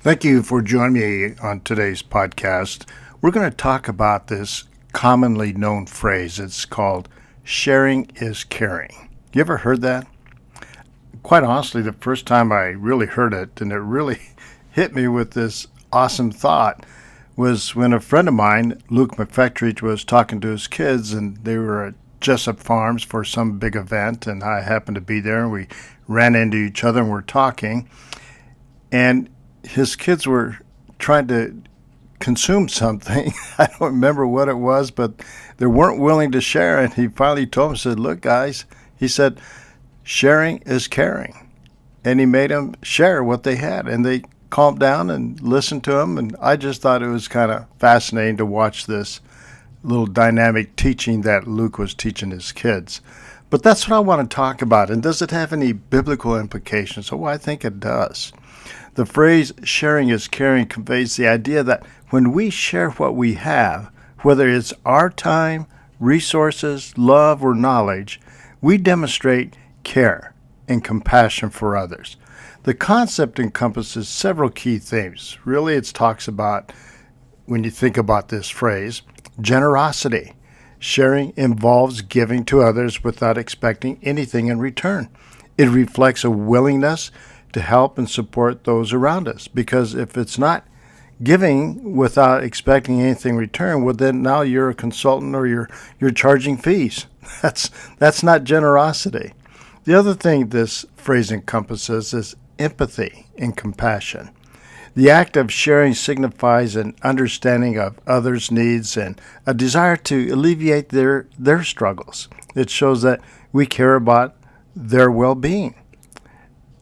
Thank you for joining me on today's podcast. We're going to talk about this commonly known phrase. It's called sharing is caring. You ever heard that? Quite honestly, the first time I really heard it, and it really hit me with this awesome thought, was when a friend of mine, Luke McFetrich, was talking to his kids, and they were at Jessup Farms for some big event, and I happened to be there, and we ran into each other and we're talking. And his kids were trying to consume something. I don't remember what it was, but they weren't willing to share. And he finally told them, said, "Look, guys," he said, "sharing is caring." And he made them share what they had. And they calmed down and listened to him. And I just thought it was kind of fascinating to watch this little dynamic teaching that Luke was teaching his kids. But that's what I want to talk about. And does it have any biblical implications? Oh, I think it does. The phrase sharing is caring conveys the idea that when we share what we have, whether it's our time, resources, love, or knowledge, we demonstrate care and compassion for others. The concept encompasses several key themes. Really, it talks about, when you think about this phrase, generosity. Sharing involves giving to others without expecting anything in return. It reflects a willingness to help and support those around us. Because if it's not giving without expecting anything in return, well, then now you're a consultant or you're charging fees. That's not generosity. The other thing this phrase encompasses is empathy and compassion. The act of sharing signifies an understanding of others' needs and a desire to alleviate their struggles. It shows that we care about their well-being.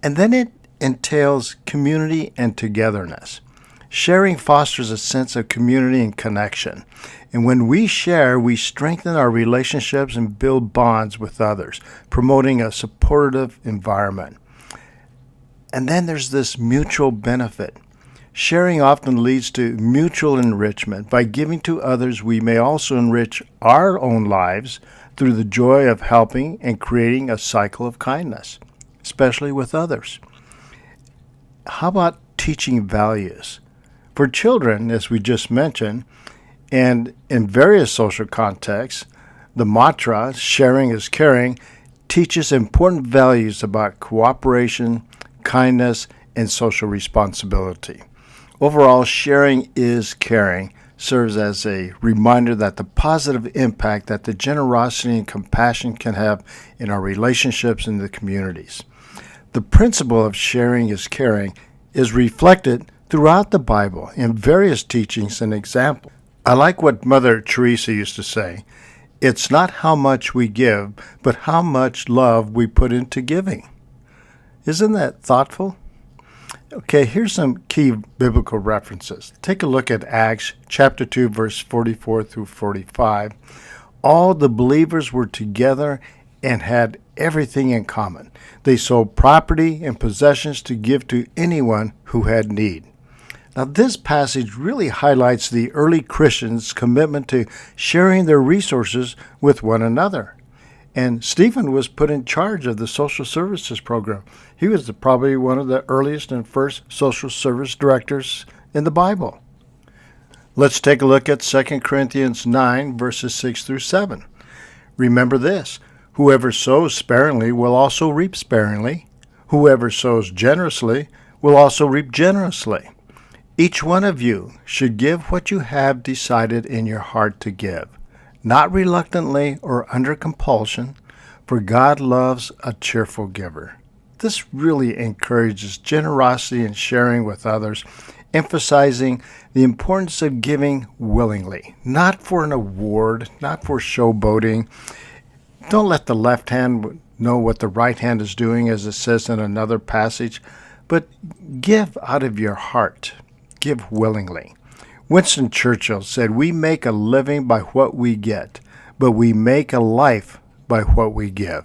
And then it entails community and togetherness. Sharing fosters a sense of community and connection. And when we share, we strengthen our relationships and build bonds with others, promoting a supportive environment. And then there's this mutual benefit. Sharing often leads to mutual enrichment. By giving to others, we may also enrich our own lives through the joy of helping and creating a cycle of kindness, especially with others. How about teaching values? For children, as we just mentioned, and in various social contexts, the mantra, sharing is caring, teaches important values about cooperation, kindness, and social responsibility. Overall, sharing is caring serves as a reminder that the positive impact that the generosity and compassion can have in our relationships and the communities. The principle of sharing is caring is reflected throughout the Bible in various teachings and examples. I like what Mother Teresa used to say. It's not how much we give, but how much love we put into giving. Isn't that thoughtful? Okay, here's some key biblical references. Take a look at Acts chapter 2, verse 44 through 45. All the believers were together and had everything in common. They sold property and possessions to give to anyone who had need. Now, this passage really highlights the early Christians' commitment to sharing their resources with one another. And Stephen was put in charge of the social services program. He was probably one of the earliest and first social service directors in the Bible. Let's take a look at 2 Corinthians 9, verses 6 through 7. Remember this. Whoever sows sparingly will also reap sparingly. Whoever sows generously will also reap generously. Each one of you should give what you have decided in your heart to give, not reluctantly or under compulsion, for God loves a cheerful giver. This really encourages generosity and sharing with others, emphasizing the importance of giving willingly, not for an award, not for showboating. Don't let the left hand know what the right hand is doing, as it says in another passage, but give out of your heart. Give willingly. Winston Churchill said, "We make a living by what we get, but we make a life by what we give."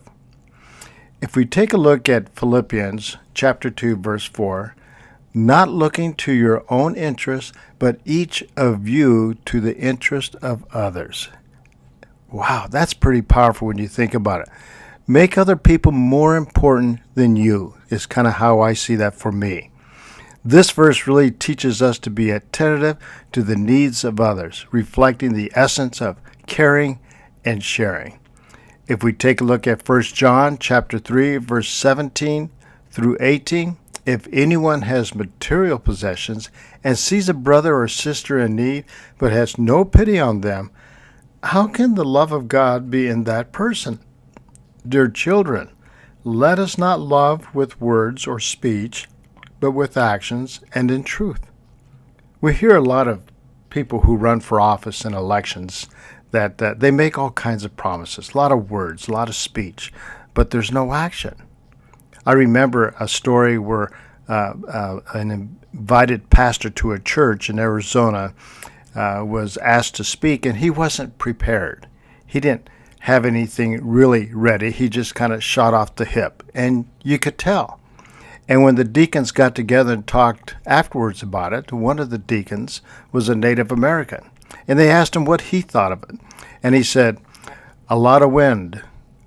If we take a look at Philippians chapter 2, verse 4, not looking to your own interests, but each of you to the interest of others. Wow, that's pretty powerful when you think about it. Make other people more important than you is kind of how I see that for me. This verse really teaches us to be attentive to the needs of others, reflecting the essence of caring and sharing. If we take a look at 1 John chapter 3, verse 17 through 18, if anyone has material possessions and sees a brother or sister in need but has no pity on them, how can the love of God be in that person? Dear children, let us not love with words or speech, but with actions and in truth. We hear a lot of people who run for office in elections that they make all kinds of promises, a lot of words, a lot of speech, but there's no action. I remember a story where an invited pastor to a church in Arizona was asked to speak, and he wasn't prepared. He didn't have anything really ready. He just kind of shot off the hip, and you could tell. And when the deacons got together and talked afterwards about it, one of the deacons was a Native American. And they asked him what he thought of it. And he said, a lot of wind,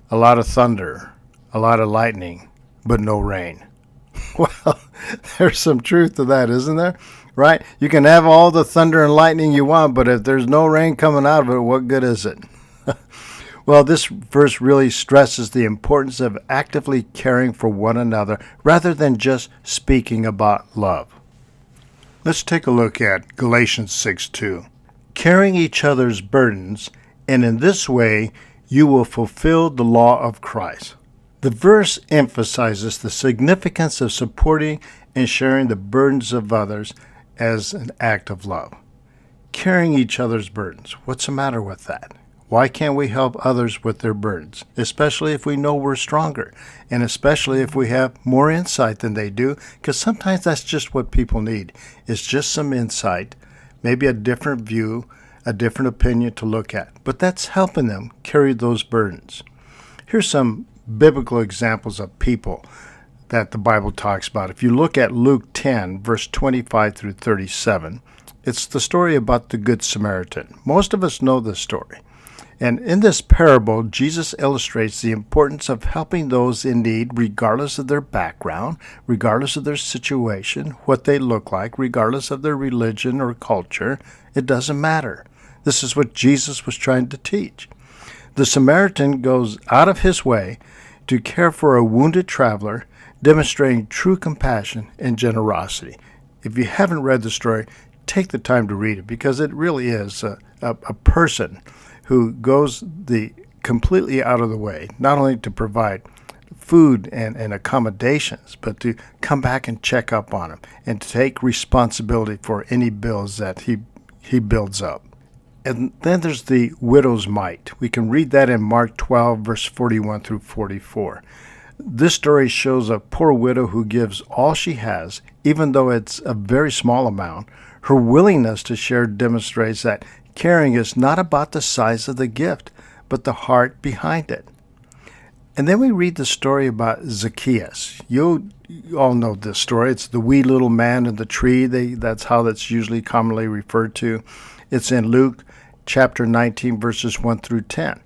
a lot of thunder, a lot of lightning, but no rain. Well, there's some truth to that, isn't there? Right? You can have all the thunder and lightning you want, but if there's no rain coming out of it, what good is it? Well, this verse really stresses the importance of actively caring for one another rather than just speaking about love. Let's take a look at Galatians 6:2. Carrying each other's burdens, and in this way you will fulfill the law of Christ. The verse emphasizes the significance of supporting and sharing the burdens of others as an act of love. Carrying each other's burdens. What's the matter with that? Why can't we help others with their burdens, especially if we know we're stronger, and especially if we have more insight than they do, because sometimes that's just what people need. It's just some insight, maybe a different view, a different opinion to look at, but that's helping them carry those burdens. Here's some biblical examples of people that the Bible talks about. If you look at Luke 10, verse 25 through 37, it's the story about the Good Samaritan. Most of us know this story. And in this parable, Jesus illustrates the importance of helping those in need regardless of their background, regardless of their situation, what they look like, regardless of their religion or culture. It doesn't matter. This is what Jesus was trying to teach. The Samaritan goes out of his way to care for a wounded traveler, demonstrating true compassion and generosity. If you haven't read the story, take the time to read it, because it really is a person who goes completely out of the way, not only to provide food and accommodations, but to come back and check up on him and to take responsibility for any bills that he builds up. And then there's the widow's mite. We can read that in Mark 12, verse 41 through 44. This story shows a poor widow who gives all she has, even though it's a very small amount. Her willingness to share demonstrates that caring is not about the size of the gift, but the heart behind it. And then we read the story about Zacchaeus. You all know this story. It's the wee little man in the tree. That's how that's usually commonly referred to. It's in Luke chapter 19, verses 1 through 10.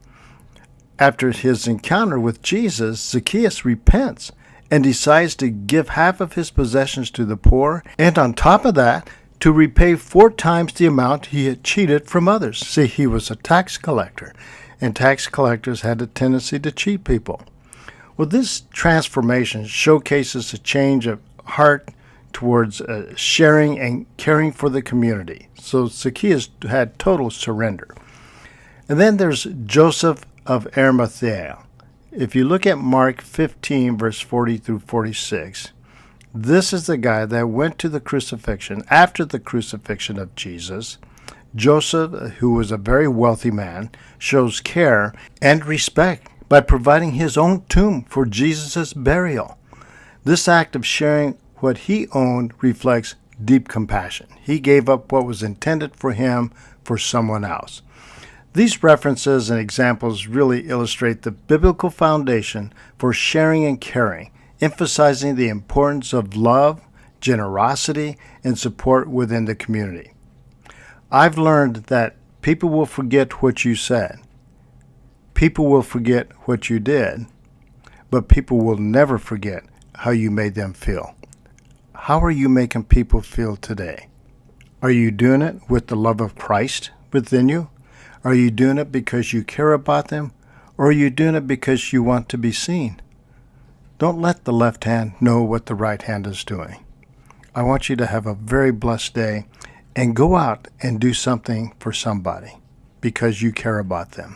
After his encounter with Jesus, Zacchaeus repents and decides to give half of his possessions to the poor, and on top of that, to repay 4 times the amount he had cheated from others. See, he was a tax collector, and tax collectors had a tendency to cheat people. Well, this transformation showcases a change of heart towards sharing and caring for the community. So Zacchaeus had total surrender. And then there's Joseph of Arimathea. If you look at Mark 15, verse 40 through 46, this is the guy that went to the crucifixion, after the crucifixion of Jesus. Joseph, who was a very wealthy man, shows care and respect by providing his own tomb for Jesus' burial. This act of sharing what he owned reflects deep compassion. He gave up what was intended for him for someone else. These references and examples really illustrate the biblical foundation for sharing and caring, emphasizing the importance of love, generosity, and support within the community. I've learned that people will forget what you said. People will forget what you did, but people will never forget how you made them feel. how are you making people feel today? Are you doing it with the love of Christ within you? Are you doing it because you care about them? Or are you doing it because you want to be seen? Don't let the left hand know what the right hand is doing. I want you to have a very blessed day and go out and do something for somebody because you care about them.